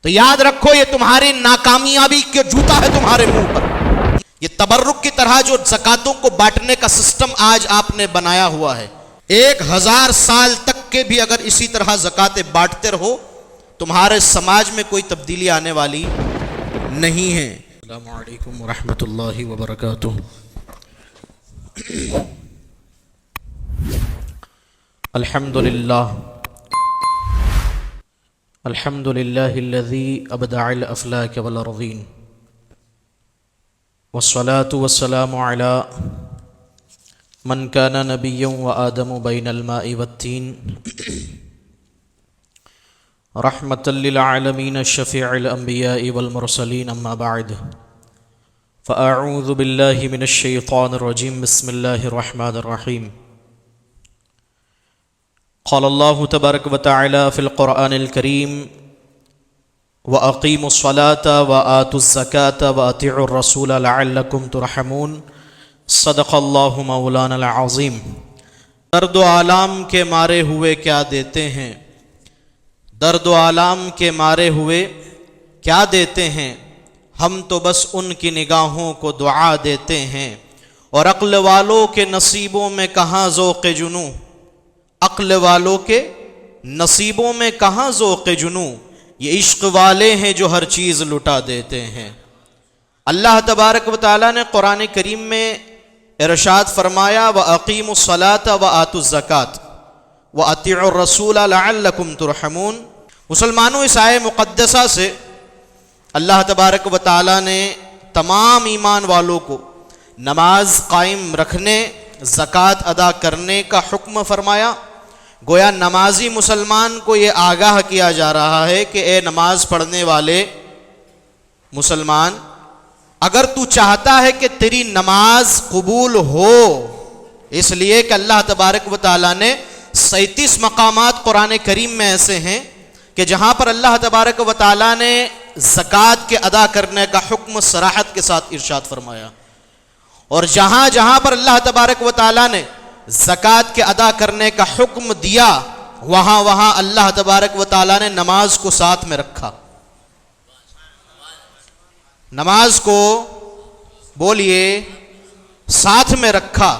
تو یاد رکھو یہ تمہاری ناکامیابی کے جوتا ہے تمہارے منہ پر۔ یہ تبرک کی طرح جو زکاتوں کو بانٹنے کا سسٹم آج آپ نے بنایا ہوا ہے، 1000 سال تک کے بھی اگر اسی طرح زکاتیں بانٹتے رہو تمہارے سماج میں کوئی تبدیلی آنے والی نہیں ہے۔ السلام علیکم ورحمۃ اللہ وبرکاتہ۔ الحمد للہ الذی ابدع الافلاک والارضین والصلاة والسلام علی من کان نبیا وآدم بین الماء والتین رحمة للعالمین الشفیع الانبیاء والمرسلین، اما بعد فاعوذ باللہ من الشیطان الرجیم، بسم اللہ الرحمن الرحیم۔ قال اللہ تبارک وتعالی فی القرآن الکریم وَأَقِيمُوا الصَّلَاةَ وَآتُوا الزَّكَاةَ وَأَطِيعُوا الرَّسُولَ لَعَلَّكُمْ تُرْحَمُونَ۔ صدق اللہ مولانا العظیم۔ درد و آلام کے مارے ہوئے کیا دیتے ہیں، درد و آلام کے مارے ہوئے کیا دیتے ہیں، ہم تو بس ان کی نگاہوں کو دعا دیتے ہیں، اور عقل والوں کے نصیبوں میں کہاں ذوق جنوں، عقل والوں کے نصیبوں میں کہاں ذوق جنوں، یہ عشق والے ہیں جو ہر چیز لٹا دیتے ہیں۔ اللہ تبارک و تعالیٰ نے قرآن کریم میں ارشاد فرمایا وَأَقِيمُوا الصَّلَاةَ وَآتُوا الزَّكَاةَ وَأَطِيعُوا الرَّسُولَ لَعَلَّكُمْ تُرْحَمُونَ۔ مسلمانوں، اس آیے مقدسہ سے اللہ تبارک و تعالیٰ نے تمام ایمان والوں کو نماز قائم رکھنے، زکوٰۃ ادا کرنے کا حکم فرمایا۔ گویا نمازی مسلمان کو یہ آگاہ کیا جا رہا ہے کہ اے نماز پڑھنے والے مسلمان، اگر تو چاہتا ہے کہ تیری نماز قبول ہو، اس لیے کہ اللہ تبارک و تعالیٰ نے 37 مقامات قرآن کریم میں ایسے ہیں کہ جہاں پر اللہ تبارک و تعالیٰ نے زکوٰۃ کے ادا کرنے کا حکم صراحت کے ساتھ ارشاد فرمایا، اور جہاں جہاں پر اللہ تبارک و تعالیٰ نے زکوٰۃ کے ادا کرنے کا حکم دیا وہاں وہاں اللہ تبارک و تعالیٰ نے نماز کو ساتھ میں رکھا۔ نماز کو بولیے ساتھ میں رکھا۔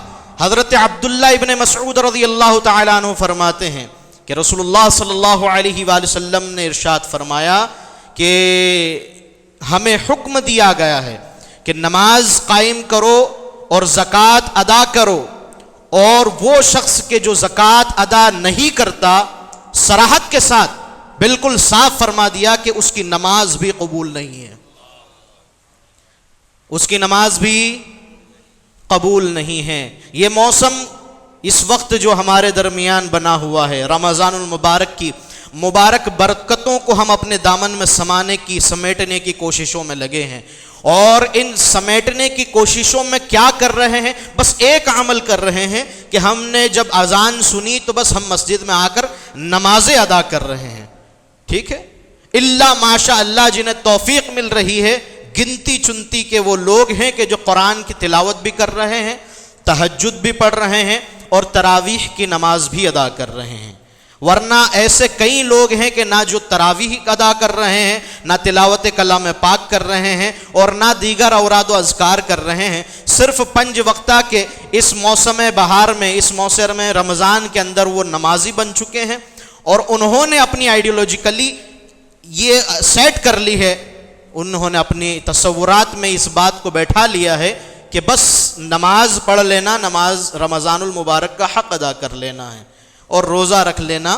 حضرت عبداللہ ابن مسعود رضی اللہ تعالیٰ عنہ فرماتے ہیں کہ رسول اللہ صلی اللہ علیہ وآلہ وسلم نے ارشاد فرمایا کہ ہمیں حکم دیا گیا ہے کہ نماز قائم کرو اور زکوٰۃ ادا کرو، اور وہ شخص کے جو زکوٰۃ ادا نہیں کرتا، صراحت کے ساتھ بالکل صاف فرما دیا کہ اس کی نماز بھی قبول نہیں ہے، اس کی نماز بھی قبول نہیں ہے۔ یہ موسم اس وقت جو ہمارے درمیان بنا ہوا ہے، رمضان المبارک کی مبارک برکتوں کو ہم اپنے دامن میں سمیٹنے کی کوششوں میں لگے ہیں، اور ان سمیٹنے کی کوششوں میں کیا کر رہے ہیں؟ بس ایک عمل کر رہے ہیں کہ ہم نے جب اذان سنی تو بس ہم مسجد میں آ کر نمازیں ادا کر رہے ہیں، ٹھیک ہے؟ اللہ ماشاء اللہ جنہیں توفیق مل رہی ہے، گنتی چنتی کے وہ لوگ ہیں کہ جو قرآن کی تلاوت بھی کر رہے ہیں، تہجد بھی پڑھ رہے ہیں، اور تراویح کی نماز بھی ادا کر رہے ہیں۔ ورنہ ایسے کئی لوگ ہیں کہ نہ جو تراویح ادا کر رہے ہیں، نہ تلاوت کلام پاک کر رہے ہیں، اور نہ دیگر اوراد و اذکار کر رہے ہیں، صرف 5 وقتہ کے اس موسم بہار میں، اس موسم رمضان کے اندر وہ نمازی بن چکے ہیں، اور انہوں نے اپنی آئیڈیولوجیکلی یہ سیٹ کر لی ہے، انہوں نے اپنی تصورات میں اس بات کو بیٹھا لیا ہے کہ بس نماز پڑھ لینا، نماز رمضان المبارک کا حق ادا کر لینا ہے، اور روزہ رکھ لینا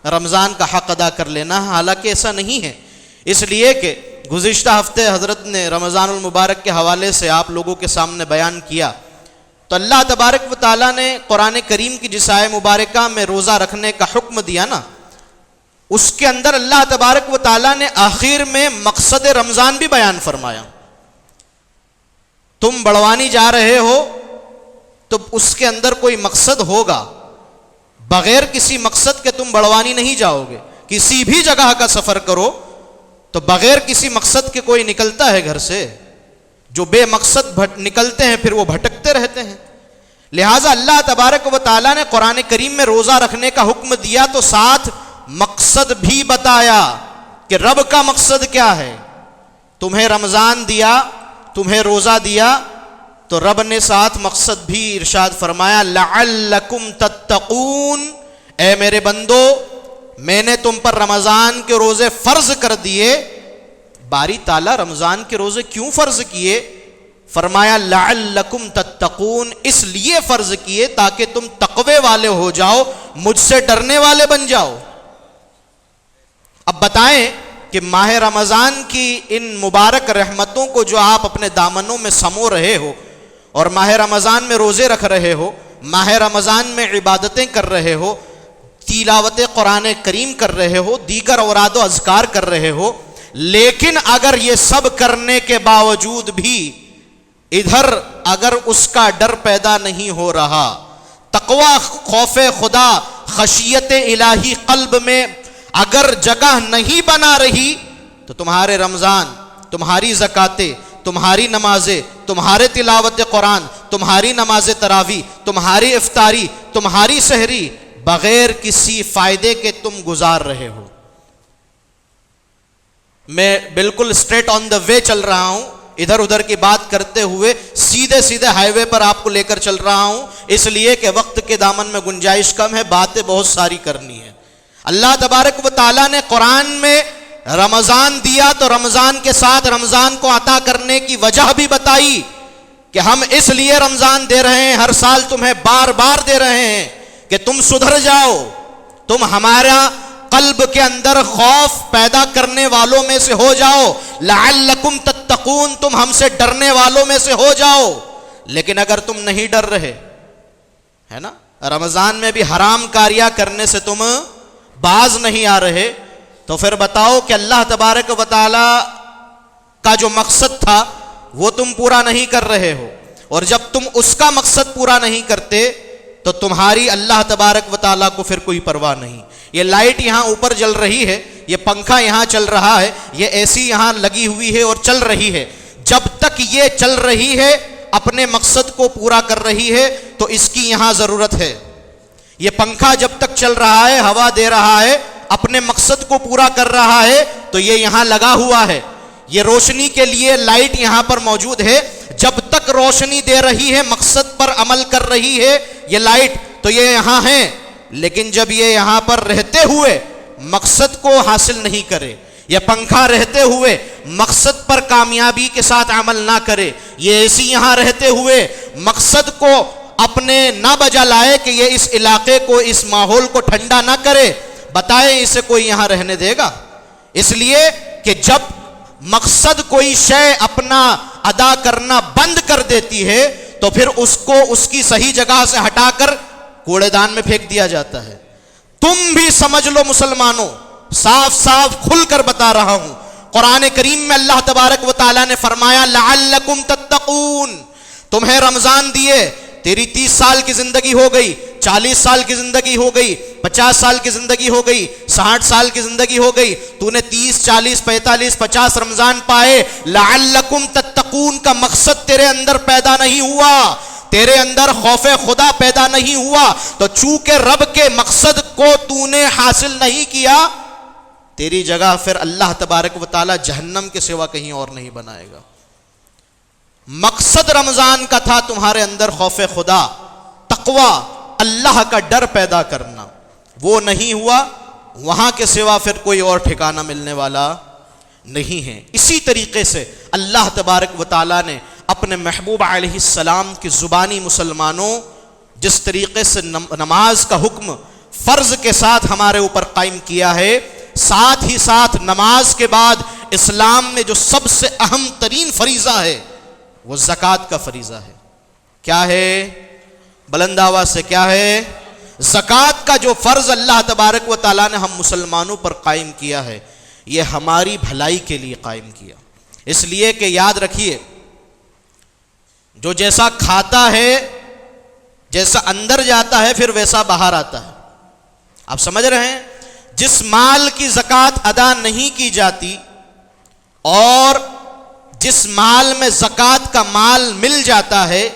رمضان کا حق ادا کر لینا، حالانکہ ایسا نہیں ہے۔ اس لیے کہ گزشتہ ہفتے حضرت نے رمضان المبارک کے حوالے سے آپ لوگوں کے سامنے بیان کیا، تو اللہ تبارک و تعالیٰ نے قرآن کریم کی جس آیہ مبارکہ میں روزہ رکھنے کا حکم دیا نا، اس کے اندر اللہ تبارک و تعالیٰ نے آخر میں مقصد رمضان بھی بیان فرمایا۔ تم بڑوانی جا رہے ہو تو اس کے اندر کوئی مقصد ہوگا، بغیر کسی مقصد کے تم بڑوانی نہیں جاؤ گے۔ کسی بھی جگہ کا سفر کرو تو بغیر کسی مقصد کے کوئی نکلتا ہے گھر سے، جو بے مقصد نکلتے ہیں پھر وہ بھٹکتے رہتے ہیں۔ لہٰذا اللہ تبارک و تعالیٰ نے قرآن کریم میں روزہ رکھنے کا حکم دیا تو ساتھ مقصد بھی بتایا کہ رب کا مقصد کیا ہے. تمہیں رمضان دیا، تمہیں روزہ دیا، تو رب نے ساتھ مقصد بھی ارشاد فرمایا لعلکم تتقون، اے میرے بندو میں نے تم پر رمضان کے روزے فرض کر دیے. باری تعالیٰ رمضان کے روزے کیوں فرض کیے؟ فرمایا لعلکم تتقون، اس لیے فرض کیے تاکہ تم تقوی والے ہو جاؤ، مجھ سے ڈرنے والے بن جاؤ. اب بتائیں کہ ماہ رمضان کی ان مبارک رحمتوں کو جو آپ اپنے دامنوں میں سمو رہے ہو اور ماہ رمضان میں روزے رکھ رہے ہو، ماہ رمضان میں عبادتیں کر رہے ہو، تلاوت قرآن کریم کر رہے ہو، دیگر اوراد و اذکار کر رہے ہو، لیکن اگر یہ سب کرنے کے باوجود بھی ادھر اگر اس کا ڈر پیدا نہیں ہو رہا، تقوی خوف خدا خشیت الہی قلب میں اگر جگہ نہیں بنا رہی، تو تمہارے رمضان، تمہاری زکاتیں، تمہاری نمازیں، تمہارے تلاوت قرآن، تمہاری نماز تراویح، تمہاری افطاری، تمہاری سحری بغیر کسی فائدے کے تم گزار رہے ہو. میں بالکل اسٹریٹ آن دا وے چل رہا ہوں، ادھر ادھر کی بات کرتے ہوئے سیدھے سیدھے ہائی وے پر آپ کو لے کر چل رہا ہوں، اس لیے کہ وقت کے دامن میں گنجائش کم ہے، باتیں بہت ساری کرنی ہے. اللہ تبارک و تعالیٰ نے قرآن میں رمضان دیا تو رمضان کے ساتھ رمضان کو عطا کرنے کی وجہ بھی بتائی کہ ہم اس لیے رمضان دے رہے ہیں، ہر سال تمہیں بار بار دے رہے ہیں کہ تم سدھر جاؤ، تم ہمارا قلب کے اندر خوف پیدا کرنے والوں میں سے ہو جاؤ، لعلکم تتقون، تم ہم سے ڈرنے والوں میں سے ہو جاؤ. لیکن اگر تم نہیں ڈر رہے ہے نا، رمضان میں بھی حرام کاریاں کرنے سے تم باز نہیں آ رہے، تو پھر بتاؤ کہ اللہ تبارک و تعالی کا جو مقصد تھا وہ تم پورا نہیں کر رہے ہو. اور جب تم اس کا مقصد پورا نہیں کرتے تو تمہاری اللہ تبارک و تعالیٰ کو پھر کوئی پرواہ نہیں. یہ لائٹ یہاں اوپر جل رہی ہے، یہ پنکھا یہاں چل رہا ہے، یہ اے سی یہاں لگی ہوئی ہے اور چل رہی ہے، جب تک یہ چل رہی ہے اپنے مقصد کو پورا کر رہی ہے تو اس کی یہاں ضرورت ہے. یہ پنکھا جب تک چل رہا ہے، ہوا دے رہا ہے، اپنے مقصد کو پورا کر رہا ہے تو یہ یہاں لگا ہوا ہے. یہ روشنی کے لیے لائٹ یہاں پر موجود ہے، جب تک روشنی دے رہی ہے، مقصد پر عمل کر رہی ہے یہ لائٹ، تو یہ یہاں ہے. لیکن جب یہ یہاں پر رہتے ہوئے مقصد کو حاصل نہیں کرے، یہ پنکھا رہتے ہوئے مقصد پر کامیابی کے ساتھ عمل نہ کرے، یہ اے سی یہاں رہتے ہوئے مقصد کو اپنے نہ بجا لائے کہ یہ اس علاقے کو، اس ماحول کو ٹھنڈا نہ کرے، بتائیں اسے کوئی یہاں رہنے دے گا؟ اس لیے کہ جب مقصد کوئی شے اپنا ادا کرنا بند کر دیتی ہے تو پھر اس کو اس کی صحیح جگہ سے ہٹا کر کوڑے دان میں پھینک دیا جاتا ہے. تم بھی سمجھ لو مسلمانوں، صاف صاف کھل کر بتا رہا ہوں، قرآن کریم میں اللہ تبارک و تعالیٰ نے فرمایا لعلکم تتقون، تمہیں رمضان دیے، تیری 30 سال کی زندگی ہو گئی، 40 سال کی زندگی ہو گئی، 50 سال کی زندگی ہو گئی، 60 سال کی زندگی ہو گئی، تو نے 30 40 45 50 رمضان پائے، لعلکم تتقون کا مقصد تیرے اندر پیدا نہیں ہوا، تیرے اندر خوف خدا پیدا نہیں ہوا، تو چونکہ رب کے مقصد کو تو نے حاصل نہیں کیا، تیری جگہ پھر اللہ تبارک و تعالی جہنم کے سوا کہیں اور نہیں بنائے گا. مقصد رمضان کا تھا تمہارے اندر خوف خدا، تقوی، اللہ کا ڈر پیدا کرنا، وہ نہیں ہوا، وہاں کے سوا پھر کوئی اور ٹھکانہ ملنے والا نہیں ہے. اسی طریقے سے اللہ تبارک و تعالی نے اپنے محبوب علیہ السلام کی زبانی مسلمانوں جس طریقے سے نماز کا حکم فرض کے ساتھ ہمارے اوپر قائم کیا ہے، ساتھ ہی ساتھ نماز کے بعد اسلام میں جو سب سے اہم ترین فریضہ ہے وہ زکوٰۃ کا فریضہ ہے. کیا ہے؟ بلند آواز سے کیا ہے؟ زکوٰۃ کا جو فرض اللہ تبارک و تعالیٰ نے ہم مسلمانوں پر قائم کیا ہے، یہ ہماری بھلائی کے لیے قائم کیا. اس لیے کہ یاد رکھیے، جو جیسا کھاتا ہے، جیسا اندر جاتا ہے پھر ویسا باہر آتا ہے. آپ سمجھ رہے ہیں؟ جس مال کی زکوٰۃ ادا نہیں کی جاتی اور جس مال میں زکوٰۃ کا مال مل جاتا ہے،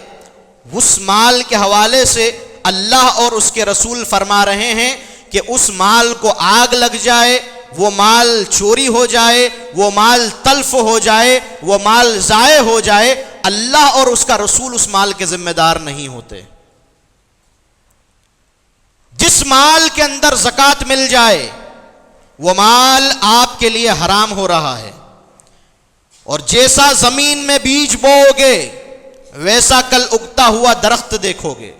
اس مال کے حوالے سے اللہ اور اس کے رسول فرما رہے ہیں کہ اس مال کو آگ لگ جائے، وہ مال چوری ہو جائے، وہ مال تلف ہو جائے، وہ مال ضائع ہو جائے، اللہ اور اس کا رسول اس مال کے ذمہ دار نہیں ہوتے۔ جس مال کے اندر زکوٰۃ مل جائے وہ مال آپ کے لیے حرام ہو رہا ہے، اور جیسا زمین میں بیج بو گے ویسا کل اگتا ہوا درخت دیکھو گے۔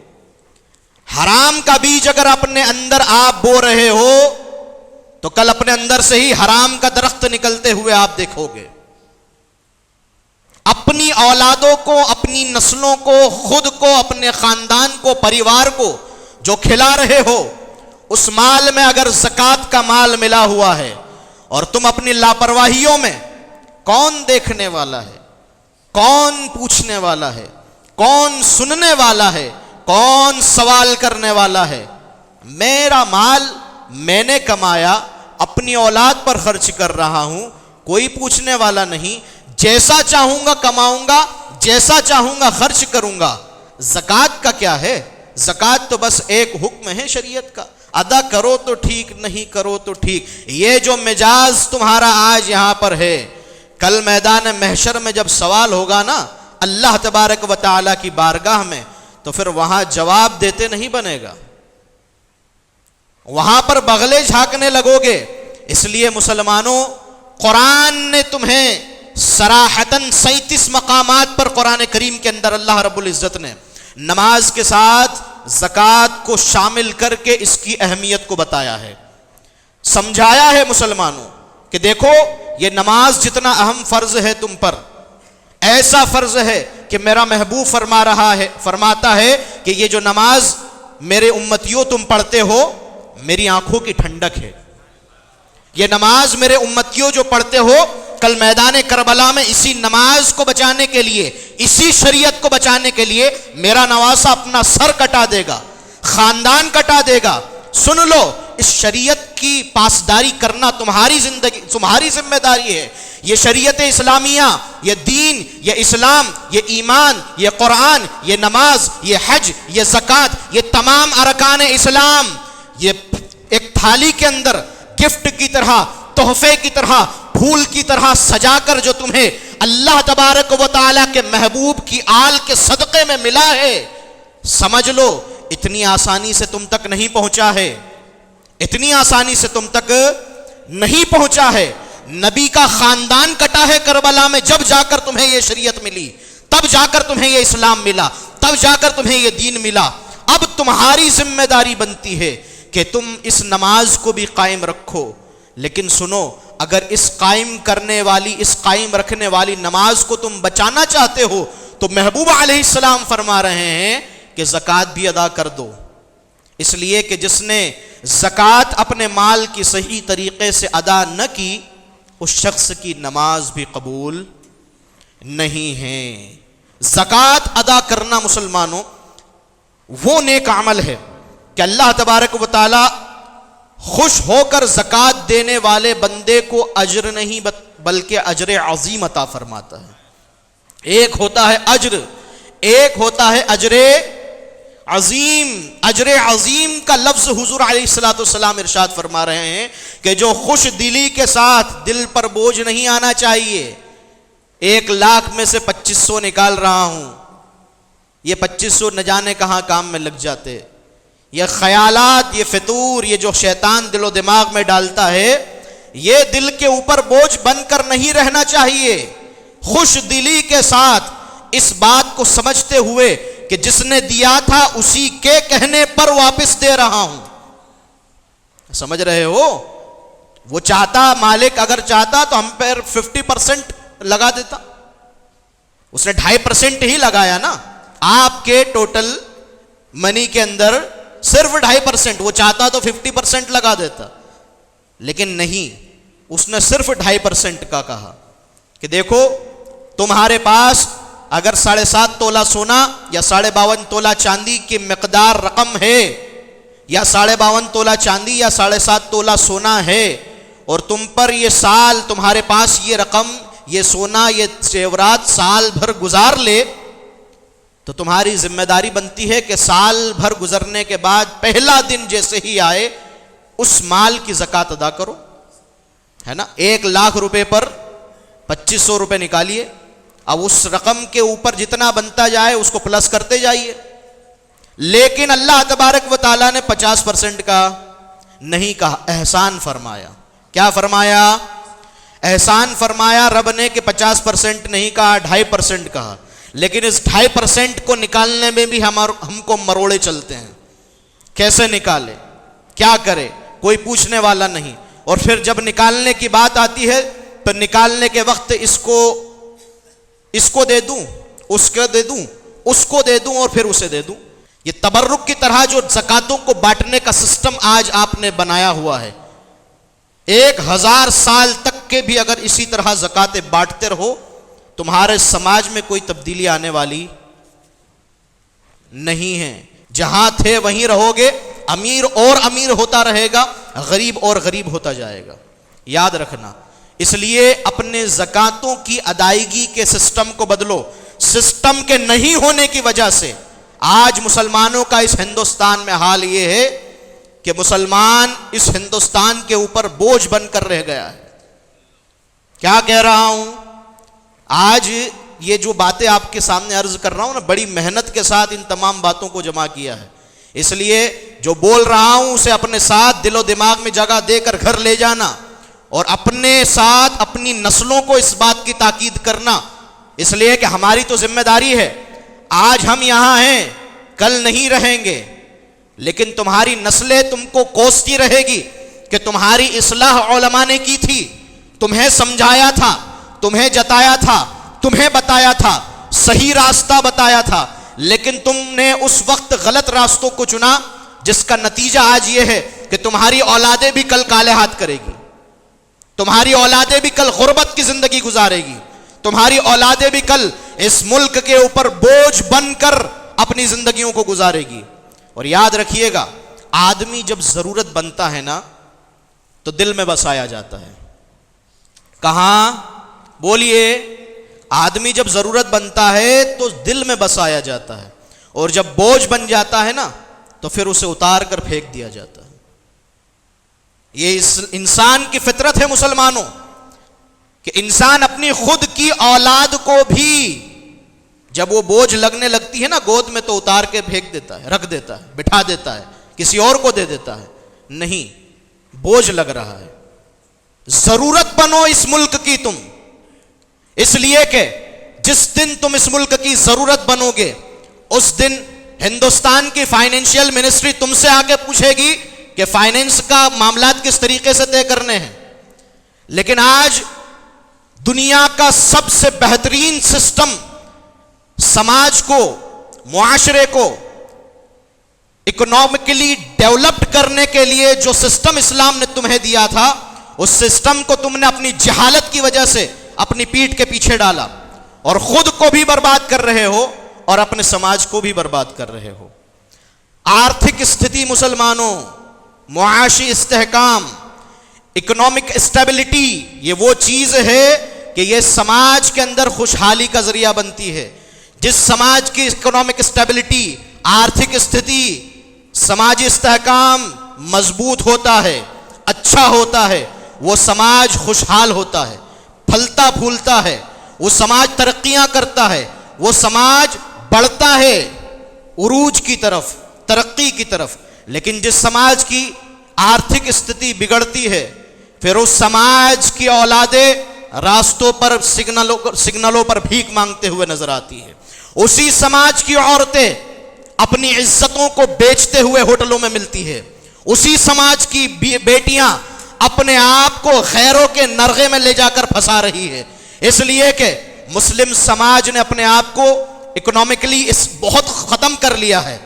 حرام کا بیج اگر اپنے اندر آپ بو رہے ہو تو کل اپنے اندر سے ہی حرام کا درخت نکلتے ہوئے آپ دیکھو گے۔ اپنی اولادوں کو، اپنی نسلوں کو، خود کو، اپنے خاندان کو، پریوار کو جو کھلا رہے ہو، اس مال میں اگر زکوٰۃ کا مال ملا ہوا ہے اور تم اپنی لاپرواہیوں میں، کون دیکھنے والا ہے، کون پوچھنے والا ہے، کون سننے والا ہے، کون سوال کرنے والا ہے؟ میرا مال میں نے کمایا، اپنی اولاد پر خرچ کر رہا ہوں، کوئی پوچھنے والا نہیں، جیسا چاہوں گا کماؤں گا، جیسا چاہوں گا خرچ کروں گا۔ زکوٰۃ کا کیا ہے؟ زکوٰۃ تو بس ایک حکم ہے شریعت کا، ادا کرو تو ٹھیک، نہیں کرو تو ٹھیک۔ یہ جو مجاز تمہارا آج یہاں پر ہے، کل میدان محشر میں جب سوال ہوگا نا اللہ تبارک و تعالی کی بارگاہ میں، تو پھر وہاں جواب دیتے نہیں بنے گا، وہاں پر بغلے جھانکنے لگو گے۔ اس لیے مسلمانوں، قرآن نے تمہیں صراحتاً 37 مقامات پر قرآن کریم کے اندر اللہ رب العزت نے نماز کے ساتھ زکوٰۃ کو شامل کر کے اس کی اہمیت کو بتایا ہے، سمجھایا ہے مسلمانوں کہ دیکھو یہ نماز جتنا اہم فرض ہے تم پر، ایسا فرض ہے کہ میرا محبوب فرماتا ہے کہ یہ جو نماز میرے امتیوں تم پڑھتے ہو میری آنکھوں کی ٹھنڈک ہے۔ یہ نماز میرے امتیوں جو پڑھتے ہو، کل میدان کربلا میں اسی نماز کو بچانے کے لیے، اسی شریعت کو بچانے کے لیے میرا نواسا اپنا سر کٹا دے گا، خاندان کٹا دے گا۔ سن لو، اس شریعت کی پاسداری کرنا تمہاری زندگی، تمہاری ذمہ داری ہے۔ یہ شریعت اسلامیہ، یہ دین، یہ اسلام، یہ ایمان، یہ قرآن، یہ نماز، یہ حج، یہ زکوٰۃ، یہ تمام ارکان اسلام، یہ ایک تھالی کے اندر گفٹ کی طرح، تحفے کی طرح، پھول کی طرح سجا کر جو تمہیں اللہ تبارک و تعالیٰ کے محبوب کی آل کے صدقے میں ملا ہے، سمجھ لو اتنی آسانی سے تم تک نہیں پہنچا ہے، اتنی آسانی سے تم تک نہیں پہنچا ہے۔ نبی کا خاندان کٹا ہے کربلا میں، جب جا کر تمہیں یہ شریعت ملی، تب جا کر تمہیں یہ اسلام ملا، تب جا کر تمہیں یہ دین ملا۔ اب تمہاری ذمہ داری بنتی ہے کہ تم اس نماز کو بھی قائم رکھو، لیکن سنو، اگر اس قائم کرنے والی، اس قائم رکھنے والی نماز کو تم بچانا چاہتے ہو تو محبوب علیہ السلام فرما رہے ہیں کہ زکوٰۃ بھی ادا کر دو، اس لیے کہ جس نے زکوٰۃ اپنے مال کی صحیح طریقے سے ادا نہ کی، اس شخص کی نماز بھی قبول نہیں ہے۔ زکوٰۃ ادا کرنا مسلمانوں وہ نیک عمل ہے کہ اللہ تبارک و تعالی خوش ہو کر زکوٰۃ دینے والے بندے کو اجر نہیں بلکہ اجر عظیم عطا فرماتا ہے۔ ایک ہوتا ہے اجر، ایک ہوتا ہے اجر عظیم۔ اجر عظیم کا لفظ حضور علیہ الصلوۃ والسلام ارشاد فرما رہے ہیں کہ جو خوش دلی کے ساتھ، دل پر بوجھ نہیں آنا چاہیے، 1,00,000 میں سے 2500 نکال رہا ہوں، یہ 2500 نہ جانے کہاں کام میں لگ جاتے۔ یہ خیالات، یہ فطور، یہ جو شیطان دل و دماغ میں ڈالتا ہے، یہ دل کے اوپر بوجھ بن کر نہیں رہنا چاہیے۔ خوش دلی کے ساتھ اس بات کو سمجھتے ہوئے کہ جس نے دیا تھا اسی کے کہنے پر واپس دے رہا ہوں۔ سمجھ رہے ہو؟ وہ چاہتا، مالک اگر چاہتا تو ہم پر 50% لگا دیتا، اس نے 2.5% ہی لگایا نا آپ کے ٹوٹل منی کے اندر، صرف 2.5%، وہ چاہتا تو 50% لگا دیتا، لیکن نہیں، اس نے صرف 2.5% کا کہا کہ دیکھو تمہارے پاس اگر 7.5 تولہ سونا یا 52.5 تولہ چاندی کی مقدار رقم ہے، یا 52.5 تولہ چاندی یا 7.5 تولہ سونا ہے، اور تم پر یہ سال، تمہارے پاس یہ رقم، یہ سونا، یہ زیورات سال بھر گزار لے، تو تمہاری ذمہ داری بنتی ہے کہ سال بھر گزرنے کے بعد پہلا دن جیسے ہی آئے اس مال کی زکوٰۃ ادا کرو۔ ہے نا, 1,00,000 روپے پر 2500 روپے نکالیے. اب اس رقم کے اوپر جتنا بنتا جائے اس کو پلس کرتے جائیے. لیکن اللہ تبارک و تعالیٰ نے 50% کا نہیں کہا, احسان فرمایا. کیا فرمایا؟ احسان فرمایا رب نے کہ 50% نہیں کہا, 2.5% کہا. لیکن اس 2.5% کو نکالنے میں بھی ہم کو مروڑے چلتے ہیں. کیسے نکالے, کیا کرے, کوئی پوچھنے والا نہیں. اور پھر جب نکالنے کی بات آتی ہے تو نکالنے کے وقت اس کو دے دوں, اس کو دے دوں, اس کو دے دوں اور پھر اسے دے دوں. یہ تبرک کی طرح جو زکاتوں کو بانٹنے کا سسٹم آج آپ نے بنایا ہوا ہے, 1000 سال تک کے بھی اگر اسی طرح زکاتیں بانٹتے رہو تمہارے سماج میں کوئی تبدیلی آنے والی نہیں ہے. جہاں تھے وہیں رہو گے, امیر اور امیر ہوتا رہے گا, غریب اور غریب ہوتا جائے گا. یاد رکھنا. اس لیے اپنے زکاتوں کی ادائیگی کے سسٹم کو بدلو. سسٹم کے نہیں ہونے کی وجہ سے آج مسلمانوں کا اس ہندوستان میں حال یہ ہے کہ مسلمان اس ہندوستان کے اوپر بوجھ بن کر رہ گیا ہے. کیا کہہ رہا ہوں؟ آج یہ جو باتیں آپ کے سامنے عرض کر رہا ہوں نا, بڑی محنت کے ساتھ ان تمام باتوں کو جمع کیا ہے. اس لیے جو بول رہا ہوں اسے اپنے ساتھ دل و دماغ میں جگہ دے کر گھر لے جانا, اور اپنے ساتھ اپنی نسلوں کو اس بات کی تاکید کرنا. اس لیے کہ ہماری تو ذمہ داری ہے. آج ہم یہاں ہیں, کل نہیں رہیں گے, لیکن تمہاری نسلیں تم کو کوستی رہے گی کہ تمہاری اصلاح علماء نے کی تھی, تمہیں سمجھایا تھا, تمہیں جتایا تھا, تمہیں بتایا تھا, صحیح راستہ بتایا تھا, لیکن تم نے اس وقت غلط راستوں کو چنا, جس کا نتیجہ آج یہ ہے کہ تمہاری اولادیں بھی کل کالے ہاتھ کرے گی, تمہاری اولادیں بھی کل غربت کی زندگی گزارے گی, تمہاری اولادیں بھی کل اس ملک کے اوپر بوجھ بن کر اپنی زندگیوں کو گزارے گی. اور یاد رکھیے گا, آدمی جب ضرورت بنتا ہے نا تو دل میں بسایا جاتا ہے. کہاں؟ بولیے. آدمی جب ضرورت بنتا ہے تو دل میں بسایا جاتا ہے, اور جب بوجھ بن جاتا ہے نا تو پھر اسے اتار کر پھینک دیا جاتا ہے. یہ انسان کی فطرت ہے مسلمانوں, کہ انسان اپنی خود کی اولاد کو بھی جب وہ بوجھ لگنے لگتی ہے نا گود میں تو اتار کے پھینک دیتا ہے, رکھ دیتا ہے, بٹھا دیتا ہے, کسی اور کو دے دیتا ہے. نہیں, بوجھ لگ رہا ہے. ضرورت بنو اس ملک کی تم, اس لیے کہ جس دن تم اس ملک کی ضرورت بنو گے اس دن ہندوستان کی فائنینشیل منسٹری تم سے آ کے پوچھے گی کہ فائنینس کا معاملات کس طریقے سے طے کرنے ہیں. لیکن آج دنیا کا سب سے بہترین سسٹم سماج کو, معاشرے کو اکنامکلی ڈیولپڈ کرنے کے لیے جو سسٹم اسلام نے تمہیں دیا تھا, اس سسٹم کو تم نے اپنی جہالت کی وجہ سے اپنی پیٹھ کے پیچھے ڈالا, اور خود کو بھی برباد کر رہے ہو اور اپنے سماج کو بھی برباد کر رہے ہو. آرتھک استھتی مسلمانوں, معاشی استحکام, اکنامک اسٹیبلٹی, یہ وہ چیز ہے کہ یہ سماج کے اندر خوشحالی کا ذریعہ بنتی ہے. جس سماج کی اکنامک اسٹیبلٹی, آرتھک استھتی, سماجی استحکام مضبوط ہوتا ہے, اچھا ہوتا ہے, وہ سماج خوشحال ہوتا ہے, پھلتا پھولتا ہے, وہ سماج ترقیاں کرتا ہے, وہ سماج بڑھتا ہے عروج کی طرف, ترقی کی طرف. لیکن جس سماج کی آرتھک استھتی بگڑتی ہے پھر اس سماج کی اولادیں راستوں پر, سگنلوں پر بھیک مانگتے ہوئے نظر آتی ہے. اسی سماج کی عورتیں اپنی عزتوں کو بیچتے ہوئے ہوٹلوں میں ملتی ہے. اسی سماج کی بیٹیاں اپنے آپ کو خیروں کے نرغے میں لے جا کر پھنسا رہی ہے, اس لیے کہ مسلم سماج نے اپنے آپ کو اکنامکلی بہت ختم کر لیا ہے,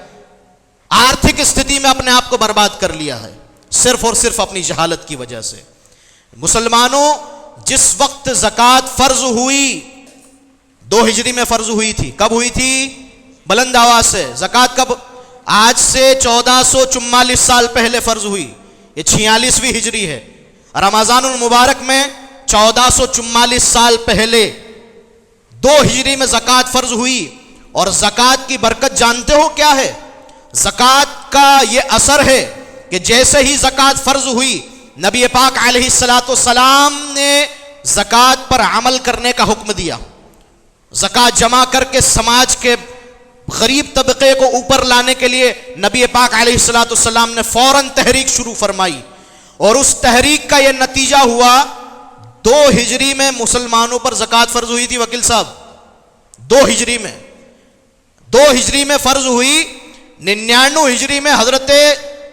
آرتھک استھتی میں اپنے آپ کو برباد کر لیا ہے, صرف اور صرف اپنی جہالت کی وجہ سے. مسلمانوں, جس وقت زکوٰۃ فرض ہوئی 2 ہجری میں فرض ہوئی تھی. کب ہوئی تھی؟ بلند آواز سے. زکوٰۃ کب؟ آج سے 1444 سال پہلے فرض ہوئی. یہ 46ویں ہجری ہے. رمضان المبارک میں 1444 سال پہلے 2 ہجری میں زکوٰۃ فرض ہوئی. اور زکوٰۃ کی برکت جانتے ہو کیا ہے؟ زکوٰۃ کا یہ اثر ہے کہ جیسے ہی زکوٰۃ فرض ہوئی نبی پاک علیہ الصلوۃ والسلام نے زکوٰۃ پر عمل کرنے کا حکم دیا. زکوٰۃ جمع کر کے سماج کے غریب طبقے کو اوپر لانے کے لیے نبی پاک علیہ الصلوۃ والسلام نے فوراً تحریک شروع فرمائی, اور اس تحریک کا یہ نتیجہ ہوا 2 ہجری میں مسلمانوں پر زکوٰۃ فرض ہوئی تھی. وکیل صاحب 2 ہجری میں فرض ہوئی. 99 ہجری میں حضرت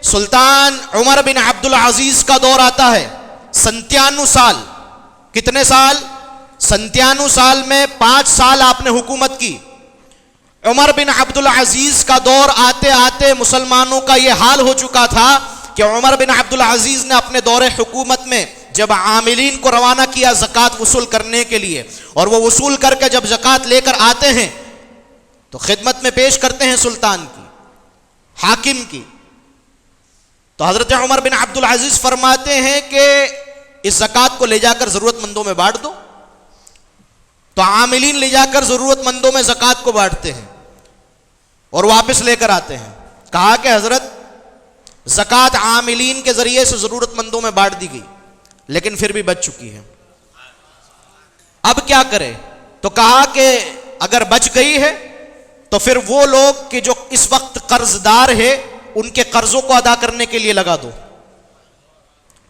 سلطان عمر بن عبد العزیز کا دور آتا ہے. 97 سال, کتنے سال؟ 97 سال میں 5 سال آپ نے حکومت کی. عمر بن عبد العزیز کا دور آتے آتے مسلمانوں کا یہ حال ہو چکا تھا کہ عمر بن عبد العزیز نے اپنے دور حکومت میں جب عاملین کو روانہ کیا زکوٰۃ وصول کرنے کے لیے, اور وہ وصول کر کے جب زکوٰۃ لے کر آتے ہیں تو خدمت میں پیش کرتے ہیں سلطان کی, حاکم کی, تو حضرت عمر بن عبد العزیز فرماتے ہیں کہ اس زکوٰۃ کو لے جا کر ضرورت مندوں میں بانٹ دو. تو عاملین لے جا کر ضرورت مندوں میں زکوٰۃ کو بانٹتے ہیں اور واپس لے کر آتے ہیں. کہا کہ حضرت زکوٰۃ عاملین کے ذریعے سے ضرورت مندوں میں بانٹ دی گئی, لیکن پھر بھی بچ چکی ہے, اب کیا کرے؟ تو کہا کہ اگر بچ گئی ہے تو پھر وہ لوگ کہ جو اس وقت قرض دار ہے ان کے قرضوں کو ادا کرنے کے لیے لگا دو.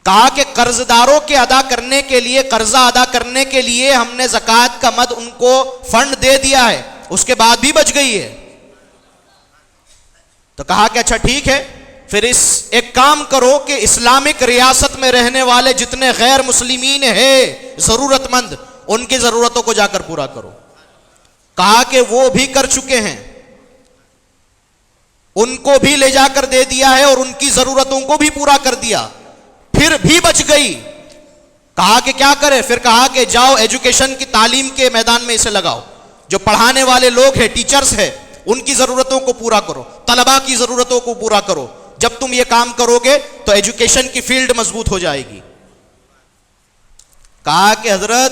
کہا کہ قرض داروں کے ادا کرنے کے لیے, قرضہ ادا کرنے کے لیے ہم نے زکوٰۃ کا مد ان کو فنڈ دے دیا ہے, اس کے بعد بھی بچ گئی ہے. تو کہا کہ اچھا ٹھیک ہے, پھر ایک کام کرو کہ اسلامک ریاست میں رہنے والے جتنے غیر مسلمین ہیں ضرورت مند, ان کی ضرورتوں کو جا کر پورا کرو. کہا کہ وہ بھی کر چکے ہیں, ان کو بھی لے جا کر دے دیا ہے اور ان کی ضرورتوں کو بھی پورا کر دیا, پھر بھی بچ گئی. کہا کہ کیا کرے؟ پھر کہا کہ جاؤ ایجوکیشن کی تعلیم کے میدان میں اسے لگاؤ, جو پڑھانے والے لوگ ہیں, ٹیچرز ہیں, ان کی ضرورتوں کو پورا کرو, طلباء کی ضرورتوں کو پورا کرو. جب تم یہ کام کرو گے تو ایجوکیشن کی فیلڈ مضبوط ہو جائے گی. کہا کہ حضرت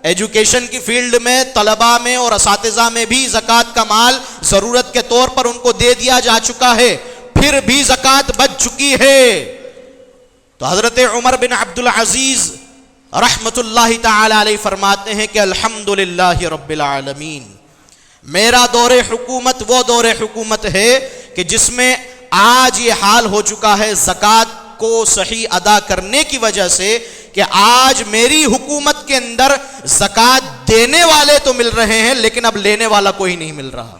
ایجوکیشن کی فیلڈ میں, طلباء میں اور اساتذہ میں بھی زکوٰۃ کا مال ضرورت کے طور پر ان کو دے دیا جا چکا ہے, پھر بھی زکوٰۃ بچ چکی ہے. تو حضرت عمر بن عبد العزیز رحمت اللہ تعالی علیہ فرماتے ہیں کہ الحمدللہ رب العالمین, میرا دور حکومت وہ دور حکومت ہے کہ جس میں آج یہ حال ہو چکا ہے زکوٰۃ کو صحیح ادا کرنے کی وجہ سے کہ آج میری حکومت کے اندر زکوٰۃ دینے والے تو مل رہے ہیں لیکن اب لینے والا کوئی نہیں مل رہا.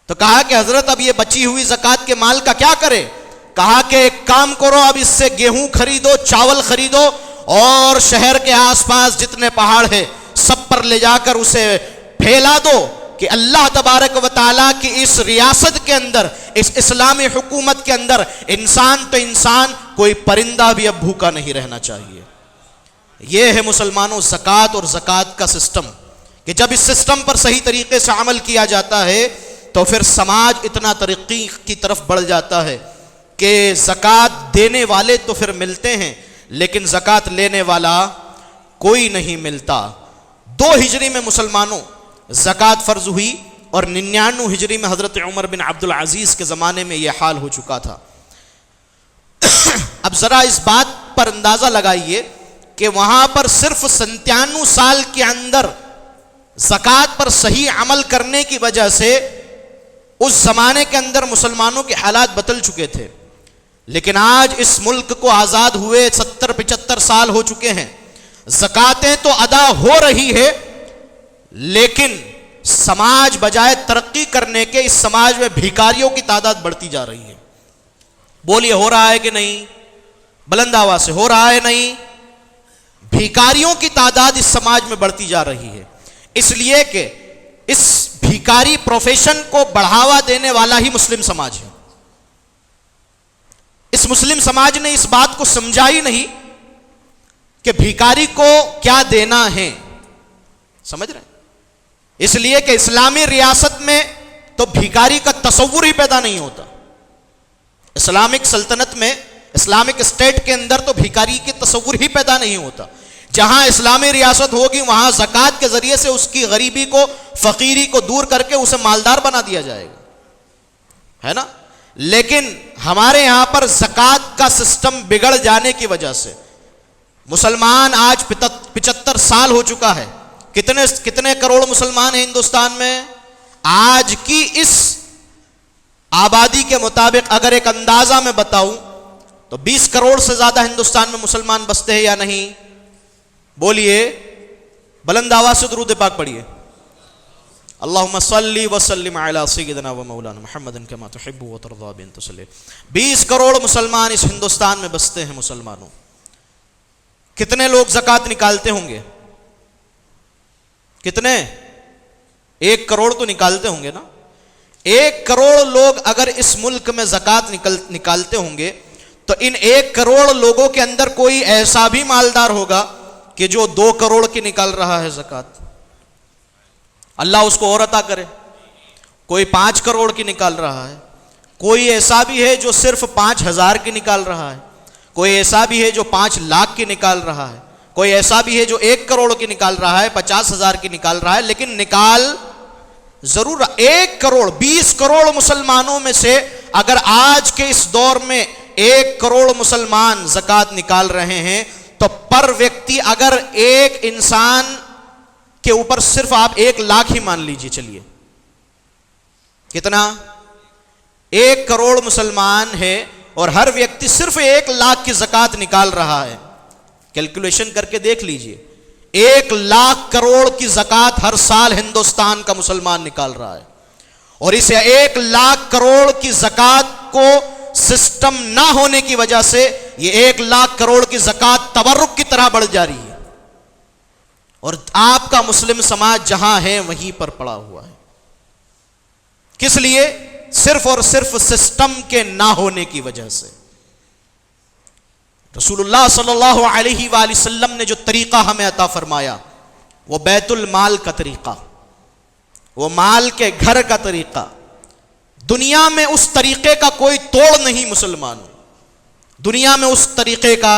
تو کہا کہ حضرت اب یہ بچی ہوئی زکوٰۃ کے مال کا کیا کرے؟ کہا کہ ایک کام کرو, اب اس سے گیہوں خریدو, چاول خریدو, اور شہر کے آس پاس جتنے پہاڑ ہیں سب پر لے جا کر اسے پھیلا دو کہ اللہ تبارک و تعالیٰ کی اس ریاست کے اندر, اس اسلامی حکومت کے اندر انسان تو انسان, کوئی پرندہ بھی اب بھوکا نہیں رہنا چاہیے. یہ ہے مسلمانوں زکوٰۃ اور زکوٰۃ کا سسٹم, کہ جب اس سسٹم پر صحیح طریقے سے عمل کیا جاتا ہے تو پھر سماج اتنا ترقی کی طرف بڑھ جاتا ہے کہ زکوٰۃ دینے والے تو پھر ملتے ہیں لیکن زکوٰۃ لینے والا کوئی نہیں ملتا. 2 ہجری میں مسلمانوں زکوٰۃ فرض ہوئی, اور 99 ہجری میں حضرت عمر بن عبد العزیز کے زمانے میں یہ حال ہو چکا تھا. اب ذرا اس بات پر اندازہ لگائیے کہ وہاں پر صرف 97 سال کے اندر زکوٰۃ پر صحیح عمل کرنے کی وجہ سے اس زمانے کے اندر مسلمانوں کے حالات بدل چکے تھے. لیکن آج اس ملک کو آزاد ہوئے 70-75 سال ہو چکے ہیں, زکوٰۃیں تو ادا ہو رہی ہے لیکن سماج بجائے ترقی کرنے کے اس سماج میں بھیکاریوں کی تعداد بڑھتی جا رہی ہے. بولیے ہو رہا ہے کہ نہیں؟ بلند آواز سے ہو رہا ہے نہیں؟ بھیکاریوں کی تعداد اس سماج میں بڑھتی جا رہی ہے, اس لیے کہ اس بھیکاری پروفیشن کو بڑھاوا دینے والا ہی مسلم سماج ہے. اس مسلم سماج نے اس بات کو سمجھا ہی نہیں کہ بھیکاری کو کیا دینا ہے, سمجھ رہے ہیں؟ اس لیے کہ اسلامی ریاست میں تو بھیکاری کا تصور ہی پیدا نہیں ہوتا. اسلامک سلطنت میں, اسلامک اسٹیٹ کے اندر تو بھیکاری کے تصور ہی پیدا نہیں ہوتا. جہاں اسلامی ریاست ہوگی وہاں زکوٰۃ کے ذریعے سے اس کی غریبی کو, فقیری کو دور کر کے اسے مالدار بنا دیا جائے گا, ہے نا. لیکن ہمارے یہاں پر زکوٰۃ کا سسٹم بگڑ جانے کی وجہ سے مسلمان آج 75 سال ہو چکا ہے. کتنے کروڑ مسلمان ہیں ہندوستان میں؟ آج کی اس آبادی کے مطابق اگر ایک اندازہ میں بتاؤں تو 20 کروڑ سے زیادہ ہندوستان میں مسلمان بستے ہیں یا نہیں؟ بولیے، بلند آواز سے درود پاک پڑھیے. اللہم صلی وسلم علی سیدنا و مولانا محمد کما تحب و ترضی بن تصلی. 20 کروڑ مسلمان اس ہندوستان میں بستے ہیں. مسلمانوں کتنے لوگ زکوٰۃ نکالتے ہوں گے؟ کتنے؟ 1 کروڑ تو نکالتے ہوں گے نا. 1 کروڑ لوگ اگر اس ملک میں زکوٰۃ نکالتے ہوں گے تو ان 1 کروڑ لوگوں کے اندر کوئی ایسا بھی مالدار ہوگا کہ جو 2 کروڑ کی نکال رہا ہے زکوٰۃ. اللہ اس کو اور عطا کرے. کوئی 5 کروڑ کی نکال رہا ہے، کوئی ایسا بھی ہے جو صرف 5,000 کی نکال رہا ہے، کوئی ایسا بھی ہے جو 5 لاکھ کی نکال رہا ہے، کوئی ایسا بھی ہے جو 1 کروڑ کی نکال رہا ہے، 50,000 کی نکال رہا ہے. لیکن نکال ضرور 1 کروڑ 20 کروڑ مسلمانوں میں سے اگر آج کے اس دور میں 1 کروڑ مسلمان زکوٰۃ نکال رہے ہیں تو پر ویکتی اگر ایک انسان کے اوپر صرف آپ 1 لاکھ ہی مان لیجئے، چلیے کتنا؟ 1 کروڑ مسلمان ہے اور ہر ویکتی صرف 1 لاکھ کی زکوٰۃ نکال رہا ہے. کیلکولیشن کر کے دیکھ لیجئے، 1 لاکھ کروڑ کی زکوٰۃ ہر سال ہندوستان کا مسلمان نکال رہا ہے. اور اسے 1 لاکھ کروڑ کی زکوٰۃ کو سسٹم نہ ہونے کی وجہ سے یہ 1 لاکھ کروڑ کی زکوٰۃ تورق کی طرح بڑھ جا رہی ہے. اور آپ کا مسلم سماج جہاں ہے وہیں پر پڑا ہوا ہے. کس لیے؟ صرف اور صرف سسٹم کے نہ ہونے کی وجہ سے. رسول اللہ صلی اللہ علیہ وآلہ وسلم نے جو طریقہ ہمیں عطا فرمایا وہ بیت المال کا طریقہ، وہ مال کے گھر کا طریقہ. دنیا میں اس طریقے کا کوئی توڑ نہیں مسلمانوں، دنیا میں اس طریقے کا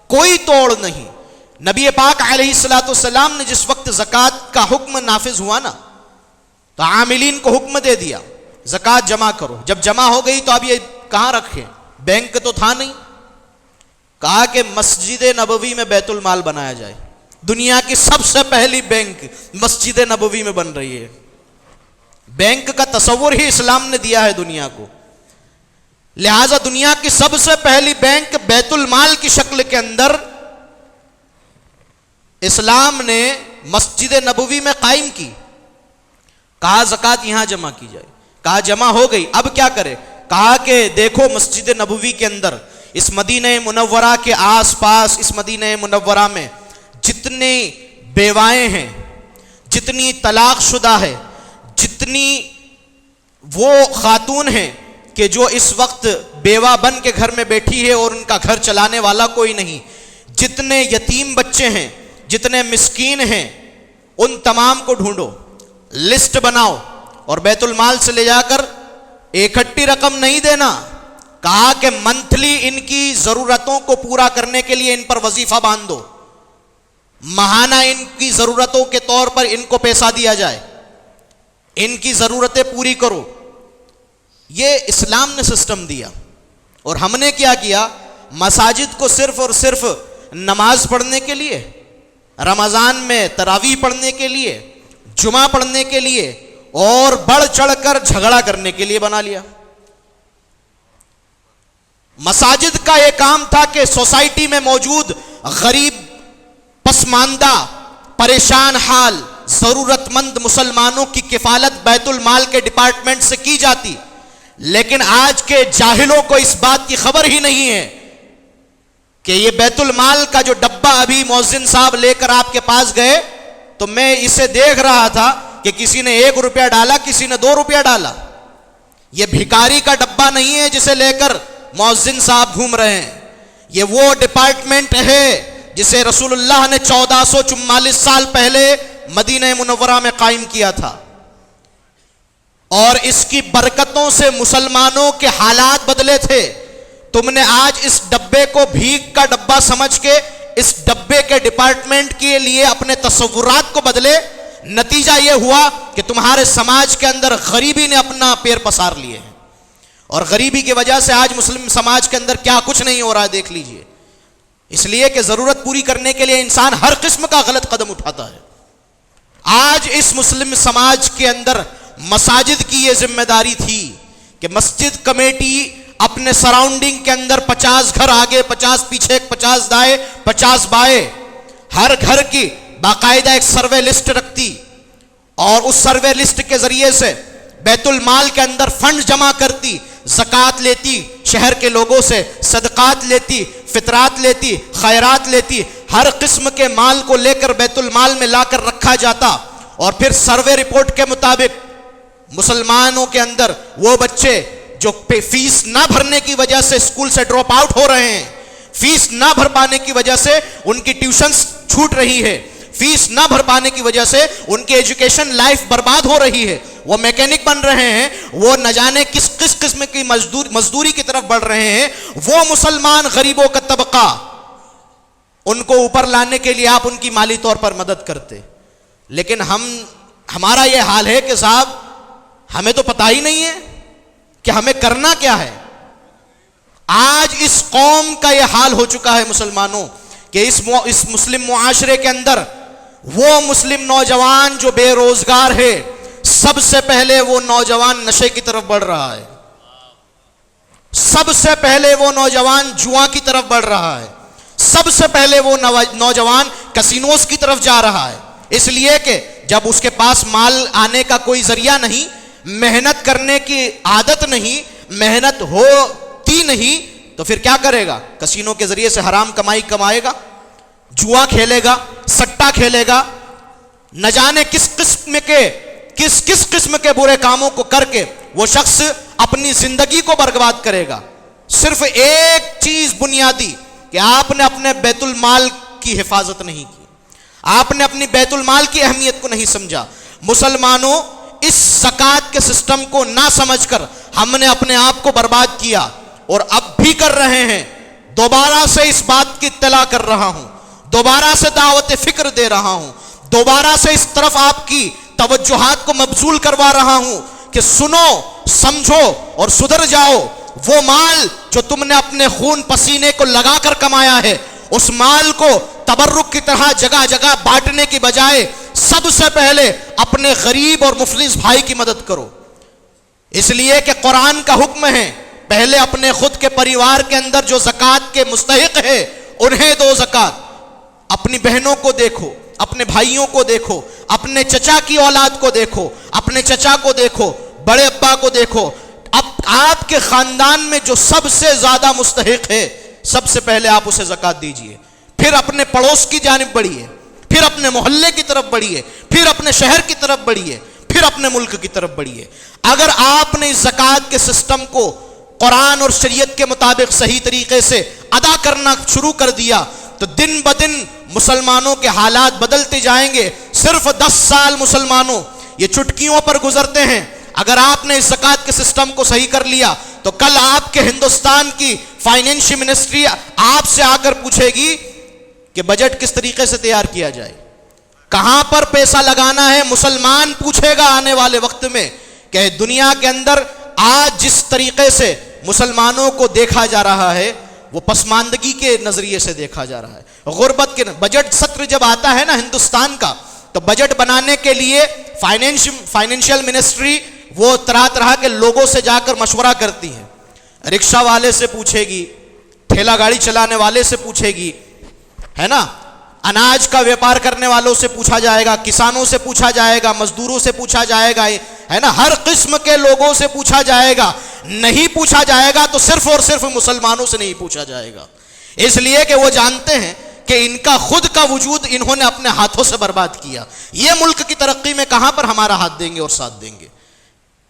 کوئی توڑ نہیں. نبی پاک علیہ الصلوۃ والسلام نے جس وقت زکوٰۃ کا حکم نافذ ہوا نا تو عاملین کو حکم دے دیا زکوٰۃ جمع کرو. جب جمع ہو گئی تو اب یہ کہاں رکھیں؟ بینک تو تھا نہیں. کہا کہ مسجد نبوی میں بیت المال بنایا جائے. دنیا کی سب سے پہلی بینک مسجد نبوی میں بن رہی ہے. بینک کا تصور ہی اسلام نے دیا ہے دنیا کو. لہذا دنیا کی سب سے پہلی بینک بیت المال کی شکل کے اندر اسلام نے مسجد نبوی میں قائم کی. کہا زکوٰۃ یہاں جمع کی جائے. کہا جمع ہو گئی، اب کیا کرے؟ کہا کہ دیکھو مسجد نبوی کے اندر اس مدینہ منورہ کے آس پاس اس مدینہ منورہ میں جتنی بیوائیں ہیں، جتنی طلاق شدہ ہے، جتنی وہ خاتون ہیں کہ جو اس وقت بیوہ بن کے گھر میں بیٹھی ہے اور ان کا گھر چلانے والا کوئی نہیں، جتنے یتیم بچے ہیں، جتنے مسکین ہیں، ان تمام کو ڈھونڈو، لسٹ بناؤ اور بیت المال سے لے جا کر اکٹھی رقم نہیں دینا. کہا کہ منتھلی ان کی ضرورتوں کو پورا کرنے کے لیے ان پر وظیفہ باندھ دو، ماہانہ ان کی ضرورتوں کے طور پر ان کو پیسہ دیا جائے، ان کی ضرورتیں پوری کرو. یہ اسلام نے سسٹم دیا. اور ہم نے کیا کیا؟ مساجد کو صرف اور صرف نماز پڑھنے کے لیے، رمضان میں تراویح پڑھنے کے لیے، جمعہ پڑھنے کے لیے اور بڑھ چڑھ کر جھگڑا کرنے کے لیے بنا لیا. مساجد کا یہ کام تھا کہ سوسائٹی میں موجود غریب، پسماندہ، پریشان حال، ضرورت مند مسلمانوں کی کفالت بیت المال کے ڈپارٹمنٹ سے کی جاتی. لیکن آج کے جاہلوں کو اس بات کی خبر ہی نہیں ہے کہ یہ بیت المال کا جو ڈبہ ابھی مؤذن صاحب لے کر آپ کے پاس گئے تو میں اسے دیکھ رہا تھا کہ کسی نے 1 روپیہ ڈالا، کسی نے 2 روپیہ ڈالا. یہ بھکاری کا ڈبہ نہیں ہے جسے لے کر مؤذن صاحب گھوم رہے ہیں. یہ وہ ڈپارٹمنٹ ہے جسے رسول اللہ نے 1444 سال پہلے مدینہ منورہ میں قائم کیا تھا. اور اس کی برکتوں سے مسلمانوں کے حالات بدلے تھے. تم نے آج اس ڈبے کو بھیک کا ڈبہ سمجھ کے اس ڈبے کے ڈپارٹمنٹ کے لیے اپنے تصورات کو بدلے. نتیجہ یہ ہوا کہ تمہارے سماج کے اندر غریبی نے اپنا پیر پسار لیے ہیں اور غریبی کی وجہ سے آج مسلم سماج کے اندر کیا کچھ نہیں ہو رہا ہے دیکھ لیجئے. اس لیے کہ ضرورت پوری کرنے کے لیے انسان ہر قسم کا غلط قدم اٹھاتا ہے. آج اس مسلم سماج کے اندر مساجد کی یہ ذمہ داری تھی کہ مسجد کمیٹی اپنے سراؤنڈنگ کے اندر 50 گھر آگے 50 پیچھے 50 دائیں 50 بائیں ہر گھر کی باقاعدہ ایک سروے لسٹ رکھتی اور اس سروے لسٹ کے ذریعے سے بیت المال کے اندر فنڈ جمع کرتی, زکوٰۃ لیتی, شہر کے لوگوں سے صدقات لیتی, فطرات لیتی, خیرات لیتی, ہر قسم کے مال کو لے کر بیت المال میں لا کر رکھا جاتا. اور پھر سروے رپورٹ کے مطابق مسلمانوں کے اندر وہ بچے جو فیس نہ بھرنے کی وجہ سے اسکول سے ڈراپ آؤٹ ہو رہے ہیں, فیس نہ بھر پانے کی وجہ سے ان کی ٹیوشنز چھوٹ رہی ہے, فیس نہ بھر پانے کی وجہ سے ان کی ایجوکیشن لائف برباد ہو رہی ہے, وہ میکینک بن رہے ہیں, وہ نہ جانے کس قسم کی مزدوری کی طرف بڑھ رہے ہیں, وہ مسلمان غریبوں کا طبقہ, ان کو اوپر لانے کے لیے آپ ان کی مالی طور پر مدد کرتے. لیکن ہمارا یہ حال ہے کہ صاحب ہمیں تو پتہ ہی نہیں ہے کہ ہمیں کرنا کیا ہے. آج اس قوم کا یہ حال ہو چکا ہے مسلمانوں کہ اس مسلم معاشرے کے اندر وہ مسلم نوجوان جو بے روزگار ہے, سب سے پہلے وہ نوجوان نشے کی طرف بڑھ رہا ہے, سب سے پہلے وہ نوجوان جوا کی طرف بڑھ رہا ہے, سب سے پہلے وہ نوجوان کسینوز کی طرف جا رہا ہے. اس لیے کہ جب اس کے پاس مال آنے کا کوئی ذریعہ نہیں, محنت کرنے کی عادت نہیں, محنت ہوتی نہیں, تو پھر کیا کرے گا؟ کسینوں کے ذریعے سے حرام کمائی کمائے گا, جوا کھیلے گا, سٹا کھیلے گا, نہ جانے کس قسم کے برے کاموں کو کر کے وہ شخص اپنی زندگی کو برباد کرے گا. صرف ایک چیز بنیادی کہ آپ نے اپنے بیت المال کی حفاظت نہیں کی, آپ نے اپنی بیت المال کی اہمیت کو نہیں سمجھا. مسلمانوں, اس زکوٰۃ کے سسٹم کو نہ سمجھ کر ہم نے اپنے آپ کو برباد کیا اور اب بھی کر رہے ہیں. دوبارہ سے اس بات کی اطلاع کر رہا ہوں, دوبارہ سے دعوت فکر دے رہا ہوں, دوبارہ سے اس طرف آپ کی توجہات کو مبذول کروا رہا ہوں کہ سنو, سمجھو اور سدھر جاؤ. وہ مال جو تم نے اپنے خون پسینے کو لگا کر کمایا ہے, اس مال کو تبرک کی طرح جگہ جگہ بانٹنے کی بجائے سب سے پہلے اپنے غریب اور مفلس بھائی کی مدد کرو. اس لیے کہ قرآن کا حکم ہے پہلے اپنے خود کے پریوار کے اندر جو زکوٰۃ کے مستحق ہے انہیں دو زکوٰۃ. اپنی بہنوں کو دیکھو, اپنے بھائیوں کو دیکھو, اپنے چچا کی اولاد کو دیکھو, اپنے چچا کو دیکھو, بڑے ابا کو دیکھو. اب آپ کے خاندان میں جو سب سے زیادہ مستحق ہے, سب سے پہلے آپ اسے زکوٰۃ دیجئے. پھر اپنے پڑوس کی جانب بڑھیے, پھر اپنے محلے کی طرف بڑھیے, پھر اپنے شہر کی طرف بڑھیے, پھر اپنے ملک کی طرف بڑھیے. اگر آپ نے اس زکوٰۃ کے سسٹم کو قرآن اور شریعت کے مطابق صحیح طریقے سے ادا کرنا شروع کر دیا تو دن بدن مسلمانوں کے حالات بدلتے جائیں گے. صرف 10 سال مسلمانوں یہ چٹکیوں پر گزرتے ہیں. اگر آپ نے اس زکوٰۃ کے سسٹم کو صحیح کر لیا تو کل آپ کے ہندوستان کی فائنینشل منسٹری آپ سے آ کر پوچھے گی کہ بجٹ کس طریقے سے تیار کیا جائے, کہاں پر پیسہ لگانا ہے. مسلمان پوچھے گا آنے والے وقت میں کہ دنیا کے اندر آج جس طریقے سے مسلمانوں کو دیکھا جا رہا ہے وہ پسماندگی کے نظریے سے دیکھا جا رہا ہے, غربت کے. بجٹ سطر جب آتا ہے نا ہندوستان کا, تو بجٹ بنانے کے لیے فائنینشل منسٹری وہ طرح طرح کے لوگوں سے جا کر مشورہ کرتی ہے. رکشہ والے سے پوچھے گی, ٹھیلا گاڑی چلانے والے سے پوچھے گی, ہے نا, اناج کا ویپار کرنے والوں سے پوچھا جائے گا, کسانوں سے پوچھا جائے گا, مزدوروں سے پوچھا جائے گا, ہے نا, ہر قسم کے لوگوں سے پوچھا جائے گا. نہیں پوچھا جائے گا تو صرف اور صرف مسلمانوں سے نہیں پوچھا جائے گا, اس لیے کہ وہ جانتے ہیں کہ ان کا خود کا وجود انہوں نے اپنے ہاتھوں سے برباد کیا. یہ ملک کی ترقی میں کہاں پر ہمارا ہاتھ دیں گے اور ساتھ دیں گے.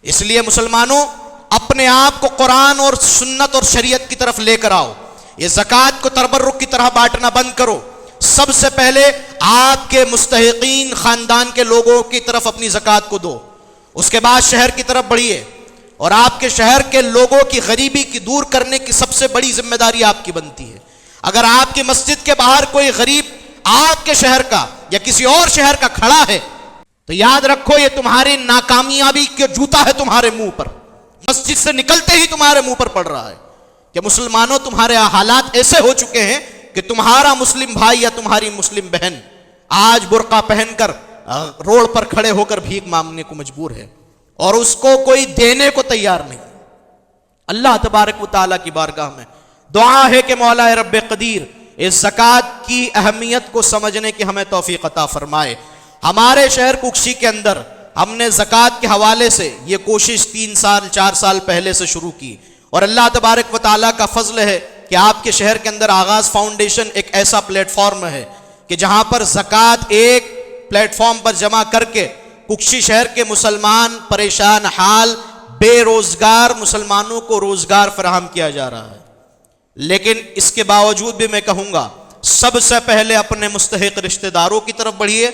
اس لیے مسلمانوں اپنے آپ کو قرآن اور سنت اور شریعت کی طرف لے کر آؤ. یہ زکوٰۃ کو تبرک کی طرح بانٹنا بند کرو. سب سے پہلے آپ کے مستحقین خاندان کے لوگوں کی طرف اپنی زکوٰۃ کو دو, اس کے بعد شہر کی طرف بڑھیے اور آپ کے شہر کے لوگوں کی غریبی کی دور کرنے کی سب سے بڑی ذمہ داری آپ کی بنتی ہے. اگر آپ کی مسجد کے باہر کوئی غریب آپ کے شہر کا یا کسی اور شہر کا کھڑا ہے تو یاد رکھو یہ تمہاری ناکامیابی کا جوتا ہے تمہارے منہ پر, مسجد سے نکلتے ہی تمہارے منہ پر پڑ رہا ہے کہ مسلمانوں تمہارے حالات ایسے ہو چکے ہیں کہ تمہارا مسلم بھائی یا تمہاری مسلم بہن آج برقع پہن کر روڈ پر کھڑے ہو کر بھیک مانگنے کو مجبور ہے اور اس کو کوئی دینے کو تیار نہیں۔ اللہ تبارک و تعالیٰ کی بارگاہ میں دعا ہے کہ مولا رب قدیر اس زکوٰۃ کی اہمیت کو سمجھنے کی ہمیں توفیق عطا فرمائے۔ ہمارے شہر ککشی کے اندر ہم نے زکوٰۃ کے حوالے سے یہ کوشش 3-4 سال پہلے سے شروع کی، اور اللہ تبارک و تعالیٰ کا فضل ہے کہ آپ کے شہر کے اندر آغاز فاؤنڈیشن ایک ایسا پلیٹ فارم ہے کہ جہاں پر زکوٰۃ ایک پلیٹ فارم پر جمع کر کے ککشی شہر کے مسلمان پریشان حال بے روزگار مسلمانوں کو روزگار فراہم کیا جا رہا ہے۔ لیکن اس کے باوجود بھی میں کہوں گا سب سے پہلے اپنے مستحق رشتہ داروں کی طرف بڑھیے،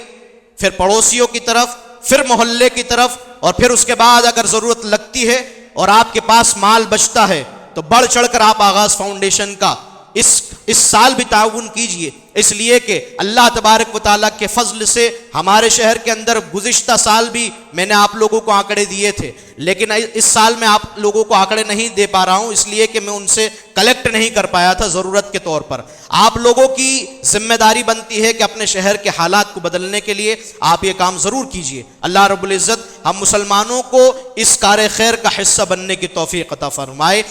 پھر پڑوسیوں کی طرف، پھر محلے کی طرف، اور پھر اس کے بعد اگر ضرورت لگتی ہے اور آپ کے پاس مال بچتا ہے تو بڑھ چڑھ کر آپ آغاز فاؤنڈیشن کا اس سال بھی تعاون کیجئے، اس لیے کہ اللہ تبارک و تعالیٰ کے فضل سے ہمارے شہر کے اندر گزشتہ سال بھی میں نے آپ لوگوں کو آنکڑے دیے تھے، لیکن اس سال میں آپ لوگوں کو آنکڑے نہیں دے پا رہا ہوں اس لیے کہ میں ان سے کلیکٹ نہیں کر پایا تھا ضرورت کے طور پر۔ آپ لوگوں کی ذمہ داری بنتی ہے کہ اپنے شہر کے حالات کو بدلنے کے لیے آپ یہ کام ضرور کیجئے۔ اللہ رب العزت ہم مسلمانوں کو اس کار خیر کا حصہ بننے کی توفیق عطا فرمائے۔